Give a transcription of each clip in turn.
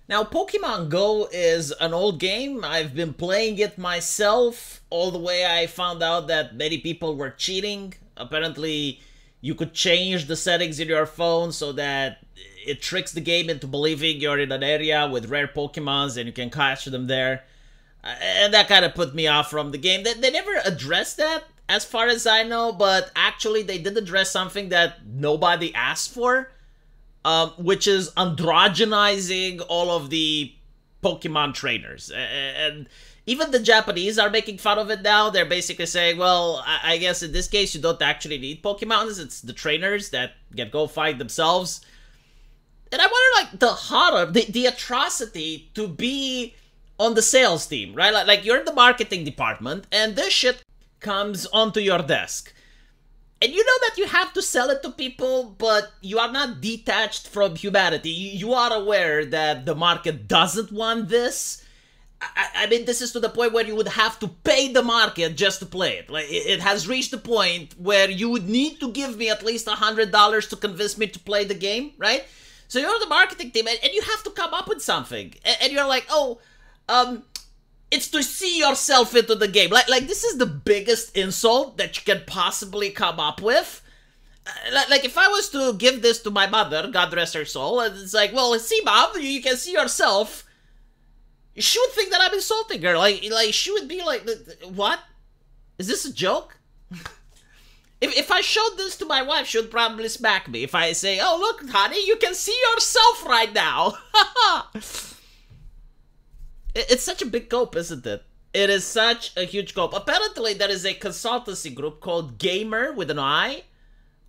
Now, Pokemon Go is an old game. I've been playing it myself all the way I found out that many people were cheating. Apparently, you could change the settings in your phone so that it tricks the game into believing you're in an area with rare Pokemons and you can catch them there. And that kind of put me off from the game. They never addressed that, as far as I know, but actually they did address something that nobody asked for, which is androgenizing all of the Pokemon trainers. And even the Japanese are making fun of it now. They're basically saying, well, I guess in this case you don't actually need Pokemons, it's the trainers that can go fight themselves. And I wonder, like, the horror, the atrocity to be on the sales team, right? Like you're in the marketing department, and this shit comes onto your desk. And you know that you have to sell it to people, but you are not detached from humanity. You are aware that the market doesn't want this. I mean, this is to the point where you would have to pay the market just to play it. Like, it has reached the point where you would need to give me at least $100 to convince me to play the game, right? So you're the marketing team, and you have to come up with something. And you're like, oh, it's to see yourself into the game. Like this is the biggest insult that you can possibly come up with. Like if I was to give this to my mother, God rest her soul, and it's like, well, see, Mom, you can see yourself. She would think that I'm insulting her. Like she would be like, what? Is this a joke? If I showed this to my wife, she would probably smack me. If I say, oh, look, honey, you can see yourself right now. It's such a big cope, isn't it? It is such a huge cope. Apparently, there is a consultancy group called Gamer with an I.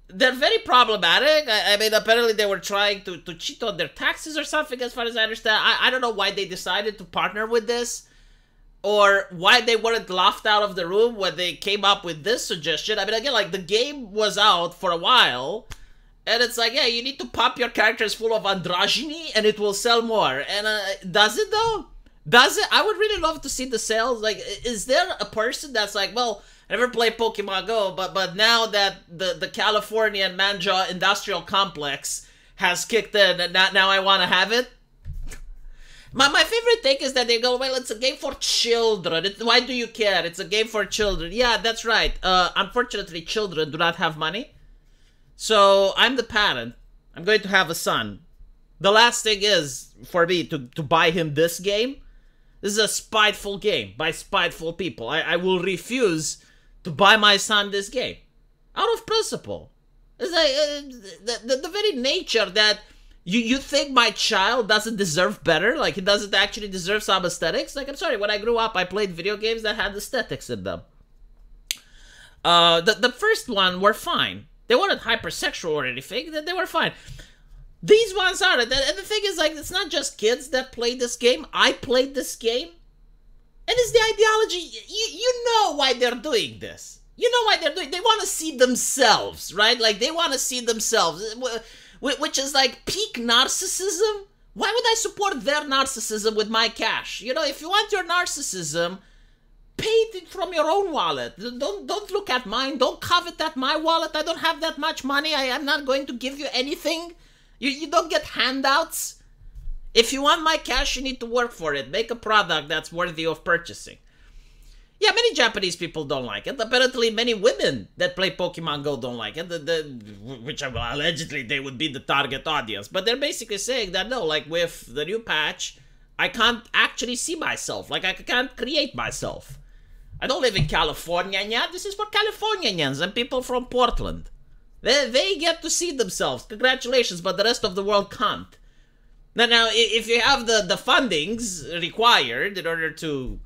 They're very problematic. I mean, apparently they were trying to cheat on their taxes or something, as far as I understand. I don't know why they decided to partner with this, or why they weren't laughed out of the room when they came up with this suggestion. I mean, again, like, the game was out for a while, and it's like, yeah, you need to pop your characters full of androgyny, and it will sell more. And does it, though? Does it? I would really love to see the sales. Like, is there a person that's like, well, I never played Pokemon Go, but now that the Californian Manja industrial complex has kicked in, and now I want to have it? My favorite thing is that they go, well, it's a game for children. Why do you care? It's a game for children. Yeah, that's right. Unfortunately, children do not have money. So I'm the parent. I'm going to have a son. The last thing is for me to buy him this game. This is a spiteful game by spiteful people. I will refuse to buy my son this game. Out of principle. It's like the very nature that you think my child doesn't deserve better, like he doesn't actually deserve some aesthetics. Like, I'm sorry, when I grew up, I played video games that had aesthetics in them. The first one were fine. They weren't hypersexual or anything. They were fine. These ones are, and the thing is, like, it's not just kids that play this game. I played this game, and it's the ideology. You know why they're doing this. You know why they're doing. They want to see themselves, right? Like, they want to see themselves, which is like peak narcissism. Why would I support their narcissism with my cash? You know, if you want your narcissism, pay it from your own wallet. Don't look at mine. Don't covet at my wallet. I don't have that much money. I am not going to give you anything. You don't get handouts. If you want my cash, you need to work for it. Make a product that's worthy of purchasing. Yeah, many Japanese people don't like it. Apparently, many women that play Pokemon Go don't like it. Which, well, allegedly, they would be the target audience. But they're basically saying that, no, like, with the new patch, I can't actually see myself. Like, I can't create myself. I don't live in California yet. This is for Californians and people from Portland. They get to see themselves. Congratulations, but the rest of the world can't. Now, if you have the fundings required in order to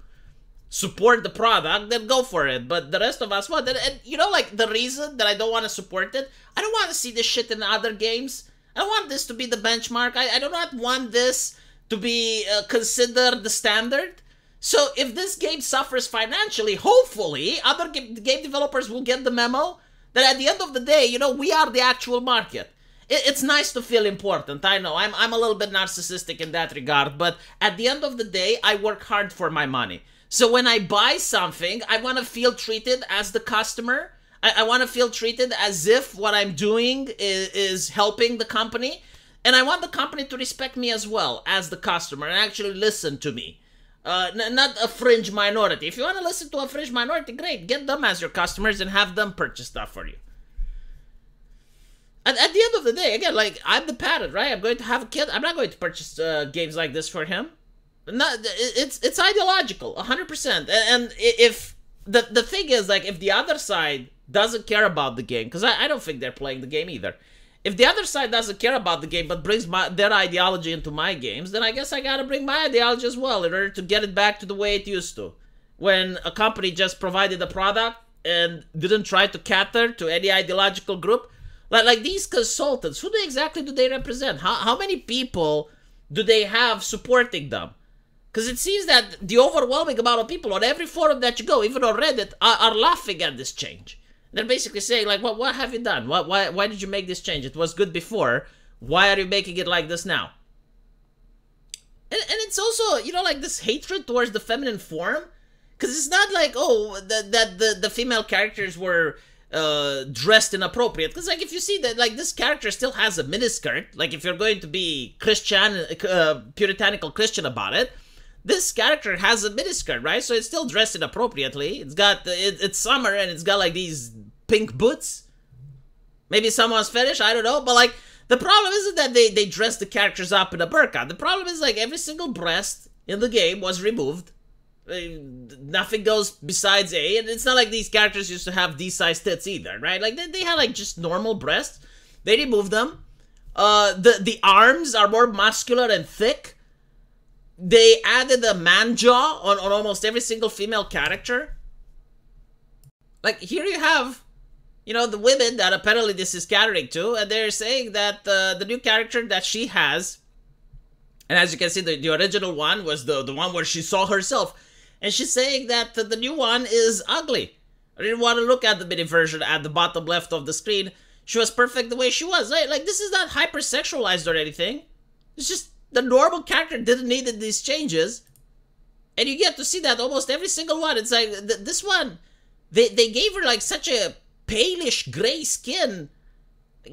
support the product, then go for it. But the rest of us, what? And you know, like, the reason that I don't want to support it, I don't want to see this shit in other games. I don't want this to be the benchmark. I do not want this to be considered the standard. So if this game suffers financially, hopefully other game developers will get the memo that at the end of the day, you know, we are the actual market. It's nice to feel important. I know, I'm a little bit narcissistic in that regard, but at the end of the day, I work hard for my money. So when I buy something, I want to feel treated as the customer. I want to feel treated as if what I'm doing is helping the company. And I want the company to respect me as well as the customer and actually listen to me. Not a fringe minority. If you want to listen to a fringe minority, great. Get them as your customers and have them purchase stuff for you. At the end of the day, again, like, I'm the parent, right? I'm going to have a kid. I'm not going to purchase games like this for him. It's ideological, 100%. And if the thing is, like, if the other side doesn't care about the game, because I don't think they're playing the game either. If the other side doesn't care about the game but brings their ideology into my games, then I guess I gotta bring my ideology as well in order to get it back to the way it used to. When a company just provided a product and didn't try to cater to any ideological group. Like these consultants, who exactly do they represent? How many people do they have supporting them? Because it seems that the overwhelming amount of people on every forum that you go, even on Reddit, are laughing at this change. They're basically saying, like, what have you done? Why did you make this change? It was good before. Why are you making it like this now? And it's also, you know, like this hatred towards the feminine form. Because it's not like, oh, that the female characters were dressed inappropriate. Because, like, if you see that, like, this character still has a miniskirt. Like, if you're going to be Christian, puritanical Christian about it, this character has a miniskirt, right? So it's still dressed inappropriately. It's got, it's summer and it's got like these pink boots. Maybe someone's fetish, I don't know. But like, the problem isn't that they dress the characters up in a burqa. The problem is like every single breast in the game was removed. Nothing goes besides A. And it's not like these characters used to have D-sized tits either, right? Like they had like just normal breasts. They removed them. The arms are more muscular and thick. They added a man jaw on almost every single female character. Like, here you have, you know, the women that apparently this is catering to, and they're saying that the new character that she has, and as you can see, the original one was the one where she saw herself, and she's saying that the new one is ugly. I didn't want to look at the mini version at the bottom left of the screen. She was perfect the way she was. Like this is not hypersexualized or anything. It's just the normal character didn't need these changes. And you get to see that almost every single one. It's like, this one, they gave her like such a palish gray skin.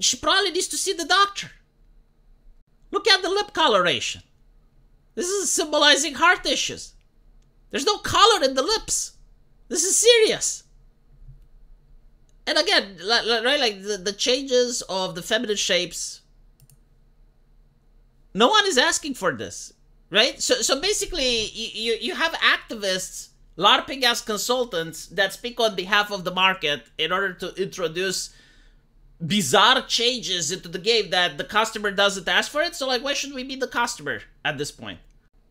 She probably needs to see the doctor. Look at the lip coloration. This is symbolizing heart issues. There's no color in the lips. This is serious. And again, right, like the changes of the feminine shapes, no one is asking for this, right? So basically, you have activists LARPing as consultants that speak on behalf of the market in order to introduce bizarre changes into the game that the customer doesn't ask for it. So, like, why should we be the customer at this point?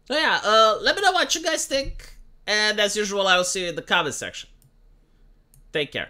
So yeah, let me know what you guys think. And as usual, I will see you in the comment section. Take care.